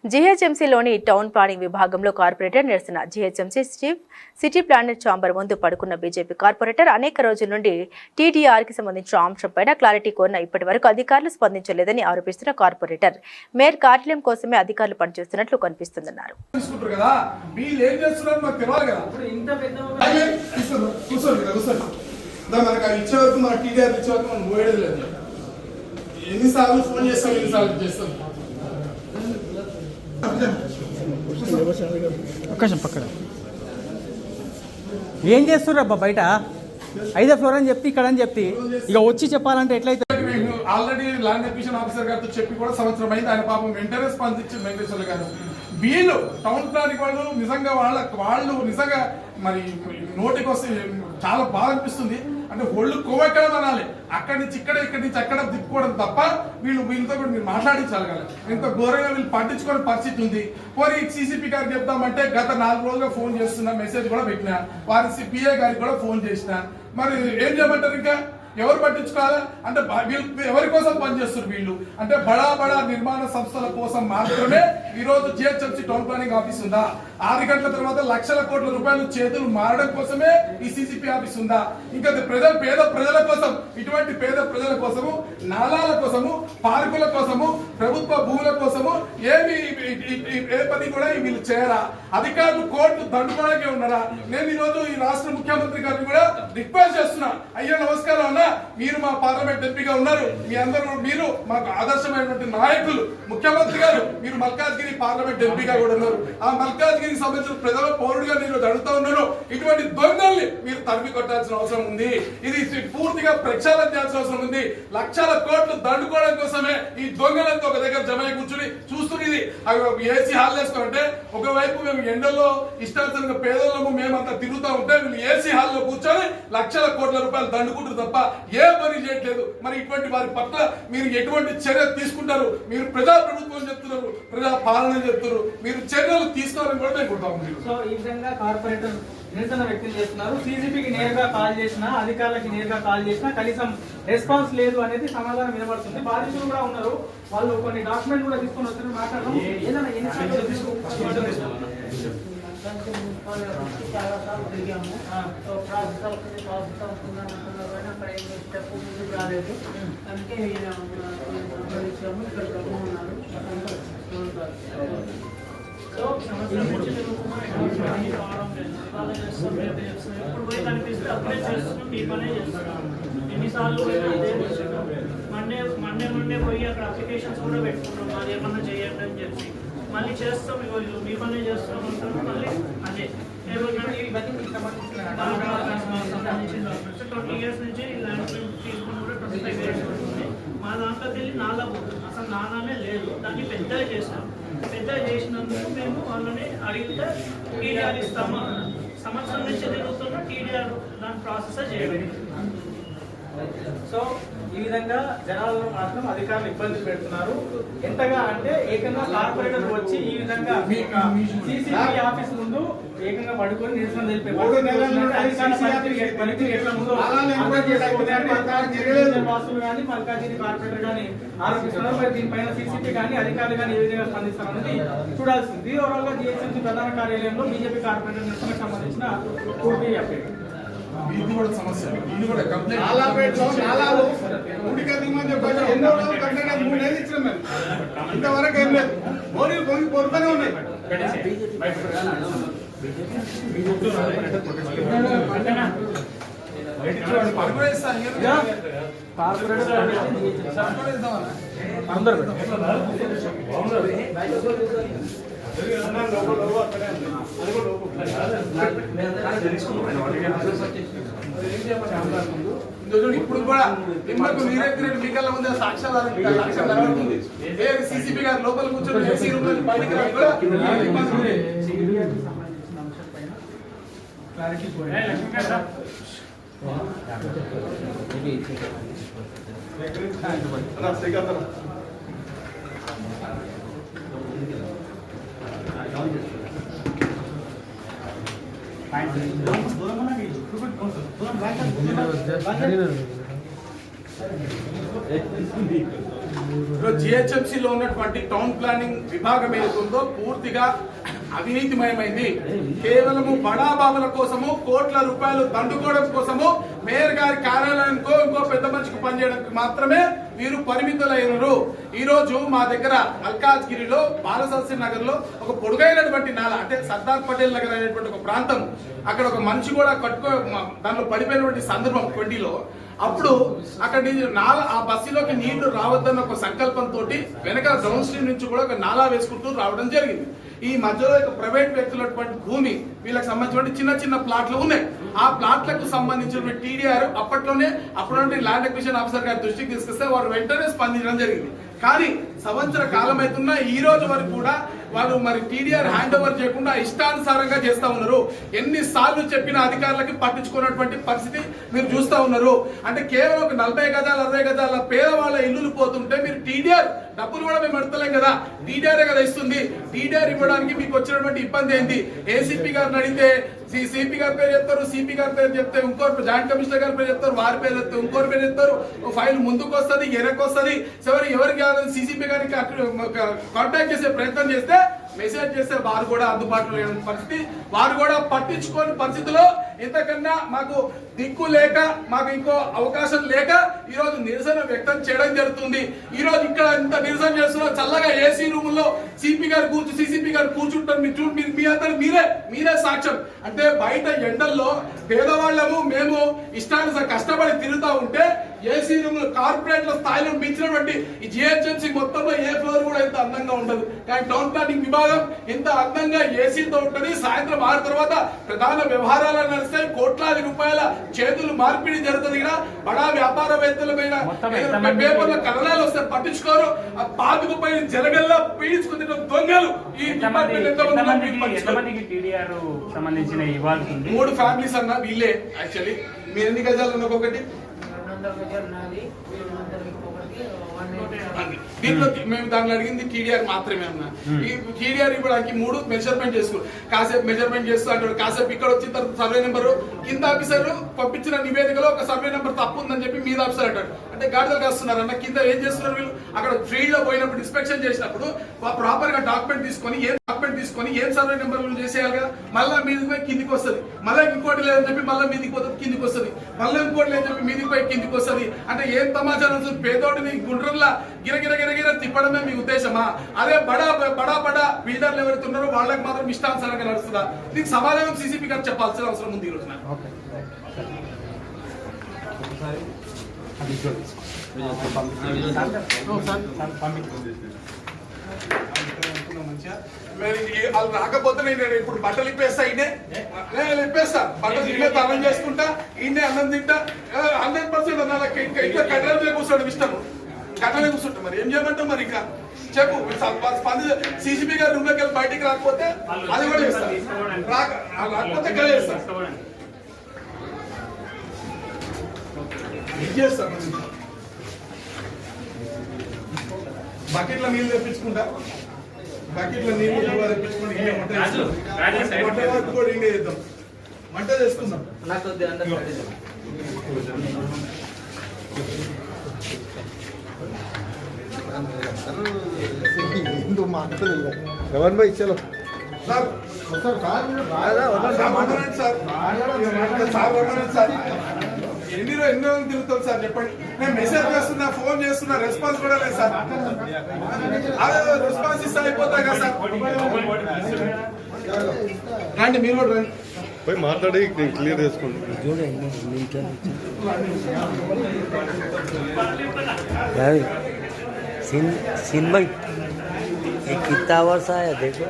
జీహెచ్ఎంసీలోని town planning విభాగంలో corporator నిరసన. GHMC chief city planar chamber ముందు పడుకున్న బీజేపీ కార్పొరేటర్ అనేక రోజుల నుండి టీడీఆర్కి సంబంధించిన అంశంపై క్లారిటీ కోరిన ఇప్పటి వరకు అధికారులు స్పందించలేదని ఆరోపిస్తున్న కార్పొరేటర్ మేయర్ కార్యాలయం కోసమే అధికారులు పనిచేస్తున్నట్లు కనిపిస్తుందన్నారు. ఎన్నిసార్లు ఫోన్ చేస్తాం, ఎన్నిసార్లు చేస్తాం. పక్కన ఏం చేస్తుర్రు అబ్బా బయట 5వ ఫ్లోర్ అని చెప్తే ఇక్కడ అని చెప్తే ఇక వచ్చి చెప్పాలంటే ఎట్లయితే. ఆల్రెడీ ల్యాండ్ అక్విజిషన్ ఆఫీసర్ గారితో చెప్పి కూడా సంవత్సరం అయింది. ఆయన పాపం వెంటనే స్పందించింది వెంకటేశ్వర గారు. వీళ్ళు టౌన్ ప్లానింగ్ వాళ్ళు నిజంగా వాళ్ళు నిజంగా మరి నోటికి వస్తే చాలా బాధ అనిపిస్తుంది. అంటే ఒళ్ళు కొవ్వెక్కడ అనాలి, అక్కడి నుంచి ఇక్కడి నుంచి అక్కడ తిప్పుకోవడం తప్ప వీళ్ళతో కూడా మీరు మాట్లాడించాలి. ఇంత ఘోరంగా వీళ్ళు పట్టించుకోని పరిస్థితి ఉంది. పోనీ సీసీపీ గారికి చెప్తామంటే గత 4 రోజులుగా ఫోన్ చేస్తున్నా, మెసేజ్ కూడా పెట్టినా, వారి పిఏ గారికి కూడా ఫోన్ చేసిన. మరి ఏం చేయమంటారు? ఇంకా ఎవరు పట్టించుకోవాలా? అంటే వీళ్ళు ఎవరి కోసం పనిచేస్తారు? వీళ్ళు అంటే బడా నిర్మాణ సంస్థల కోసం మాత్రమే ఈ రోజు జిహెచ్ఎంసీ టౌన్ ప్లానింగ్ ఆఫీస్ ఉందా? 6 గంటల తర్వాత లక్షల కోట్ల రూపాయలు చేతులు మారడం కోసమే ఈ సీసీపీ ఆఫీస్ ఉందా? ఇంకా పేద ప్రజల కోసం, ఇటువంటి పేద ప్రజల కోసము, నాలాల కోసము, పార్కుల కోసము, ప్రభుత్వ భూముల కోసము ఏ పని కూడా వీళ్ళు చేయరా? అధికారులు కోర్టు దండుకోవడానికే ఉన్నారా? నేను ఈ రోజు ఈ రాష్ట్ర ముఖ్యమంత్రి గారిని కూడా రిక్వెస్ట్ చేస్తున్నా, అయ్యా నమస్కారం అన్నా, మీరు మా పార్లమెంట్ ఎంపీగా ఉన్నారు, మీరు మాకు ఆదర్శమైనటువంటి నాయకులు. ముఖ్యమంత్రి గారు మీరు మల్కాజ్గిరి పార్లమెంట్ ఎంపీగా కూడా ఉన్నారు. ఆ మల్కాజ్గిరికి సంబంధించిన ప్రజల పౌరుడిగా నేను అడుగుతా ఉన్నాను, ఇటువంటి దొంగల్ని మీరు తరిమి కొట్టాల్సిన అవసరం ఉంది. ఇది పూర్తిగా ప్రక్షాళన చేయాల్సిన అవసరం ఉంది. లక్షల కోట్లు దండుకోవడం కోసమే ఈ దొంగలంతా ఒక దగ్గర జమ కూర్చుని చూస్తున్నది. ఏసీ హాల్ వేసుకుంటే ఒకవైపు మేము ఎండల్లో ఇష్టానుసారంగా పేదోళ్ళము మేమంతా తిరుగుతూ ఉంటే వీళ్ళు ఏసీ హాల్లో కూర్చొని లక్షల కోట్ల రూపాయలు దండుకుంటారు తప్ప ఏ పని చేయట్లేదు. మరి ఇటువంటి వారి పట్ల మీరు ఎటువంటి చర్య తీసుకుంటారు? మీరు ప్రజా ప్రభుత్వం చెప్తున్నారు, ప్రజా పాలన చెప్తున్నారు, మీరు చర్యలు తీసుకోవాలని కూడా మేము కొడతాము. సో ఈ విధంగా కార్పొరేటర్ నిరసన వ్యక్తం చేస్తున్నారు. సీసీపీకి నేరుగా కాల్ చేసినా, అధికారులకి నేరుగా కాల్ చేసినా కనీసం రెస్పాన్స్ లేదు అనేది సమాధానం వినబడుతుంది. బాధితులు కూడా ఉన్నారు, వాళ్ళు కొన్ని డాక్యుమెంట్ కూడా తీసుకొని వస్తున్నారు. మాట్లాడడం ఏదైనా చాలా సార్లు తిరిగాము. స్టెప్ ముందుకు రాలేదు, అందుకే ఇచ్చాము. ఇక్కడ ఉన్నారు. ఇప్పుడు పోయి కనిపిస్తే అప్పుడే చేస్తున్నాం, ఈ పనే చేస్తున్నాం. ఎన్నిసార్లు మండే పోయి అక్కడ అప్లికేషన్స్ కూడా పెట్టుకున్నాం, అది ఏమన్నా చేయండి అని చెప్పి. మళ్ళీ చేస్తాం, ఇవ్వాలి మీ పనే చేస్తాం అంటారు. మళ్ళీ అదే 20 years నుంచి ల్యాండ్ తీసుకుని కూడా 25 years ఉంటుంది. మా దాంట్లోకి వెళ్ళి నాలా పోతుంది, అసలు నాలానే లేదు. దాన్ని పెద్దగా చేసినాం. పెద్దగా చేసినందుకు మేము వాళ్ళని అడిగితే టీడీఆర్ ఇస్తాము. సంవత్సరం నుంచి తిరుగుతున్న టీడీఆర్ దాని ప్రాసెస్ చేయడం. సో ఈ విధంగా జనాలను మాత్రం అధికారులు ఇబ్బంది పెడుతున్నారు. ఎంతగా అంటే ఏకంగా కార్పొరేటర్ వచ్చి ఈ విధంగా సీసీపీ ఆఫీస్ ముందు ఏకంగా పడుకొని నిరసన తెలిపారు. వాసులు కానీ మల్కాజిగిరి కార్పొరేటర్ కానీ ఆరోపిస్తున్నారు. మరి దీనిపైన సీసీపీ కానీ అధికారులు కానీ ఏ విధంగా స్పందిస్తారన్నది చూడాల్సింది. ఓవరాల్ గా జిహెచ్ఎంసీ ప్రధాన కార్యాలయంలో బీజేపీ కార్పొరేటర్ నిరసనకు సంబంధించిన పూర్తి అప్డేట్. ఇది కూడా సమస్య. ఇది కూడా కంప్లైంట్ ఇంతవరకు ఏం లేదు. పొరుతూనే ఉన్నాయి. ఇప్పుడు కూడా మీకల్లా ముందే సాక్ష్యాలు సీసీపీ గారు లోపల కూర్చొని ఏసీ రూమ్ లో బయటికి జిహెచ్ఎంసీలో ఉన్నటువంటి టౌన్ ప్లానింగ్ విభాగం ఏదైతుందో పూర్తిగా అవినీతిమయమైంది. కేవలము బడాబాబుల కోసము కోట్ల రూపాయలు దండుకోవడం కోసము మేయర్ గారి కార్యాలయానికో ఇంకో పెద్ద మనిషికి పనిచేయడానికి మాత్రమే వీరు పరిమితులైనరు. ఈ రోజు మా దగ్గర మల్కాజ్గిరిలో బాలసరస్వతి నగర్ లో ఒక పొడుగైనటువంటి నాల, అంటే సర్దార్ పటేల్ నగర్ అనేటువంటి ఒక ప్రాంతం, అక్కడ ఒక మనిషి కూడా దానిలో పడిపోయినటువంటి సందర్భం 20లో. అప్పుడు అక్కడ ఆ బస్సులోకి నీళ్లు రావద్దన్న ఒక సంకల్పంతో వెనక డౌన్ స్ట్రీమ్ నుంచి కూడా ఒక నాలా వేసుకుంటూ రావడం జరిగింది. ఈ మధ్యలో ఒక ప్రైవేట్ వ్యక్తులటువంటి భూమి వీళ్ళకి సంబంధించిన చిన్న చిన్న ప్లాట్లు ఉన్నాయి. ఆ ప్లాట్లకు సంబంధించిన టీడీఆర్ అప్పుడుంటే ల్యాండ్ అక్విజిషన్ ఆఫీసర్ గారి దృష్టికి తీసుకొస్తే వారు వెంటనే స్పందించడం జరిగింది. కానీ సంవత్సర కాలం అవుతున్నా ఈ రోజు వరకు కూడా వాళ్ళు మరి టీడీఆర్ హ్యాండ్ ఓవర్ చేయకుండా ఇష్టానుసారంగా చేస్తా ఉన్నారు. ఎన్నిసార్లు చెప్పిన అధికారులకి పట్టించుకున్నటువంటి పరిస్థితి మీరు చూస్తా ఉన్నారు. అంటే కేవలం ఒక 40 గజాలు 60 గజాల పేదవాళ్ళ ఇల్లులు పోతుంటే మీరు టీడీఆర్ డబ్బులు కూడా మేము పెడతలేం కదా, టీడీఆర్ కదా ఇస్తుంది. టీడీఆర్ ఇవ్వడానికి మీకు వచ్చినటువంటి ఇబ్బంది ఏంటి? ఏసీపీ గారిని అడిగితే సిపి గారి పేరు చెప్తారు, సిపి గారి పేరు చెప్తే ఇంకోరు, జాయింట్ కమిషనర్ గారి పేరు చెప్తారు, వారి పేరు చెప్తే ఇంకోరు పేరు చెప్తారు. ఫైల్ ముందుకు వస్తుంది, వెనక్కి వస్తుంది. ఎవరికి సిసిపి గారికి కాంటాక్ట్ చేసే ప్రయత్నం చేస్తే, మెసేజ్ చేస్తే వారు కూడా అందుబాటులో లేని పరిస్థితి, వారు కూడా పట్టించుకోని పరిస్థితిలో ఇంతకన్నా మాకు దిక్కు లేక, మాకు ఇంకో అవకాశం లేక ఈ రోజు నిరసన వ్యక్తం చేయడం జరుగుతుంది. ఈ రోజు ఇక్కడ ఇంత నిరసన చేస్తున్నా చల్లగా ఏసీ రూమ్ లో సిపి గారు సిసిపి గారు కూర్చుంటారు. మీ అందరు మీరే సాక్ష్యం. అంటే బయట ఎండల్లో పేదవాళ్ళము మేము ఇష్టానుసారం కష్టపడి తిరుగుతా ఉంటే ఏసీ రూమ్ కార్పొరేట్ల స్థాయిలో మించినటువంటి ఈ జిహెచ్ఎంసీ మొత్తంలో ఏ ఫ్లోర్ కూడా ఇంత అందంగా ఉండదు. కానీ టౌన్ ప్లానింగ్ విభాగం ఇంత అందంగా ఏసీతో ఉంటుంది. సాయంత్రం 6 తర్వాత ప్రధాన వ్యవహారాలు నడుస్తాయి. కోట్లాది రూపాయల చేతులు మార్పిడి జరుగుతుంది. బడా వ్యాపారవేత్తల మీద పేపర్ల కథనాలు వస్తే పట్టించుకోరు. ఆ పాదుకుపై జలగల్లా పీడించుకుని దొంగలు ఈ డిపార్ట్మెంట్ 3 ఫ్యామిలీస్ అన్న వీళ్ళే. యాక్చువల్లీ మీరు ఎన్ని గజాలు ఉన్న ఒకటి దీంట్లో మేము దాంట్లో అడిగింది టీడీఆర్ మాత్రమే అన్న. ఈ టీడీఆర్ ఇవ్వడానికి 3 మెజర్మెంట్ చేసుకో, కాసేపు మెజర్మెంట్ చేస్తూ అంటారు. కాసేపు ఇక్కడ వచ్చిన తర్వాత సర్వే నెంబర్ కింద ఆఫీసర్ పంపించిన నివేదికలో ఒక సర్వే నెంబర్ తప్పు ఉందని చెప్పి మీద ఆఫీసర్ అంటారు. అంటే గాడిదలు కాస్తున్నారు అన్న. కింద ఏం చేస్తున్నారు వీళ్ళు? అక్కడ ఫీల్డ్ లో పోయినప్పుడు ఇన్స్పెక్షన్ చేసినప్పుడు ప్రాపర్ గా డాక్యుమెంట్ తీసుకొని ఏం సర్వే నెంబర్లు చేసేయాలి కదా. మళ్ళీ మీదికి పోయి కిందికి వస్తుంది, మళ్ళీ ఇంకోటి లేదని చెప్పి మళ్ళీ మీదికి పోతుంది, కిందికి వస్తుంది, మళ్ళీ ఇంకోటి లేదని చెప్పి మీదికి పోయి కిందికి వస్తుంది. అంటే ఏం సమాచారం? పేదోడిని గుండ్రంలా గిరగిర తిప్పడమే మీ ఉద్దేశమా? అదే బడా బిల్డర్లు ఎవరైతే ఉన్నారో వాళ్ళకి మాత్రం ఇష్టానుసారంగా నడుస్తుందా? దీనికి సమాధానం సిసిపి గారు చెప్పాల్సిన అవసరం ఉంది ఈ రోజున. వాళ్ళు రాకపోతే నేను ఇప్పుడు బట్టలు ఇప్పేస్తా, ఇప్పేస్తా బట్టలు ఇల్లే తనం చేసుకుంటా, ఇన్నే అన్నం తింటా. 100% అన్న ఇంకా కట్టెల కూర్చోవడం ఇష్టం, కట్టెలే కూర్చుంటాం. మరి ఏం చేయమంటాం? మరి ఇంకా చెప్పు. సిసిపి గారు రూమ్లోకి వెళ్ళి బయటికి రాకపోతే అది కూడా చేస్తా, రాకపోతే ఇక్కడ చేస్తా, ఇది చేస్తాం. బకెట్ల నీళ్ళు తెప్పించుకుంటా, బకెట్ల నీళ్ళు తెప్పించుకుంటే వంట వరకు కూడా ఇంకే చేద్దాం, వంట చేసుకుందాం. रमन भाई चलो ఎన్ని రోజులు తిరుగుతాం సార్ చెప్పండి. నేను మెసేజ్ చేస్తున్నా, ఫోన్ చేస్తున్నా, రెస్పాన్స్ కూడా లేదు సార్. అదే రెస్పాన్స్ ఇస్తే అయిపోతా కదా సార్. రండి మీరు కూడా రండి, పోయి మాట్లాడి క్లియర్ చేసుకుంటాం. सीन भाई ये कितना वर्ष आया देखो